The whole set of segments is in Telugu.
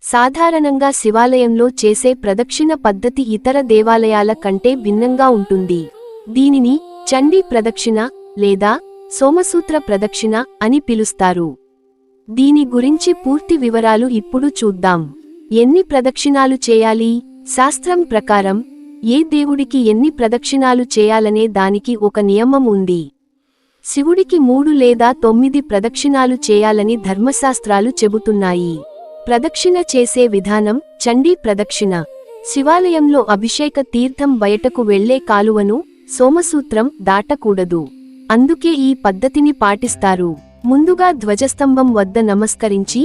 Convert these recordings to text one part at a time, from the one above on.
సాధారణంగా శివాలయంలో చేసే ప్రదక్షిణ పద్ధతి ఇతర దేవాలయాల కంటే భిన్నంగా ఉంటుంది. దీనిని చండీ ప్రదక్షిణ లేదా సోమసూత్ర ప్రదక్షిణ అని పిలుస్తారు. దీని గురించి పూర్తి వివరాలు ఇప్పుడు చూద్దాం. ఎన్ని ప్రదక్షిణాలు చేయాలి? శాస్త్రం ప్రకారం ఏ దేవుడికి ఎన్ని ప్రదక్షిణాలు చేయాలనే దానికి ఒక నియమం ఉంది. శివుడికి 3 లేదా 9 ప్రదక్షిణాలు చేయాలని ధర్మశాస్త్రాలు చెబుతున్నాయి. ప్రదక్షిణ చేసే విధానం చండీ ప్రదక్షిణ. శివాలయంలో అభిషేక తీర్థం బయటకు వెళ్లే కాలువను సోమసూత్రం దాటకూడదు. అందుకే ఈ పద్ధతిని పాటిస్తారు. ముందుగా ధ్వజస్తంభం వద్ద నమస్కరించి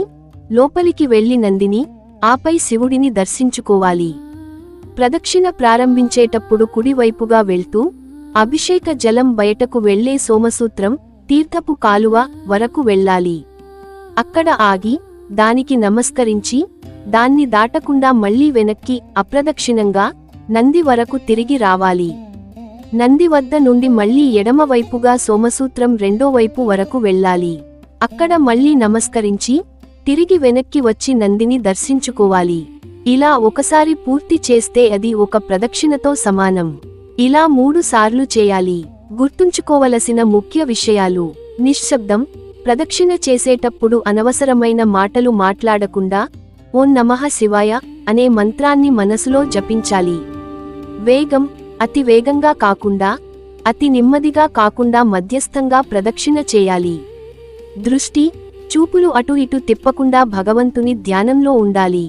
లోపలికి వెళ్లి నందిని, ఆపై శివుడిని దర్శించుకోవాలి. ప్రదక్షిణ ప్రారంభించేటప్పుడు కుడివైపుగా వెళ్తూ అభిషేక జలం బయటకు వెళ్లే సోమసూత్రం తీర్థపు కాలువ వరకు వెళ్ళాలి. అక్కడ ఆగి దానికి నమస్కరించి దాన్ని దాటకుండా మళ్లీ వెనక్కి అప్రదక్షిణంగా నంది వరకు తిరిగి రావాలి. నంది వద్ద నుండి మళ్లీ ఎడమవైపుగా సోమసూత్రం రెండో వైపు వరకు వెళ్ళాలి. అక్కడ మళ్లీ నమస్కరించి తిరిగి వెనక్కి వచ్చి నందిని దర్శించుకోవాలి. ఇలా ఒకసారి పూర్తి చేస్తే అది ఒక ప్రదక్షిణతో సమానం. ఇలా 3 సార్లు చేయాలి. గుర్తుంచుకోవలసిన ముఖ్య విషయాలు: నిశ్శబ్దం. ప్రదక్షిణ చేసేటప్పుడు అనవసరమైన మాటలు మాట్లాడకుండా ఓం నమః శివాయ అనే మంత్రాన్ని మనసులో జపించాలి. వేగం. అతి వేగంగా కాకుండా అతి నెమ్మదిగా కాకుండా మధ్యస్థంగా ప్రదక్షిణ చేయాలి. దృష్టి. చూపులు అటు ఇటు తిప్పకుండా భగవంతుని ధ్యానంలో ఉండాలి.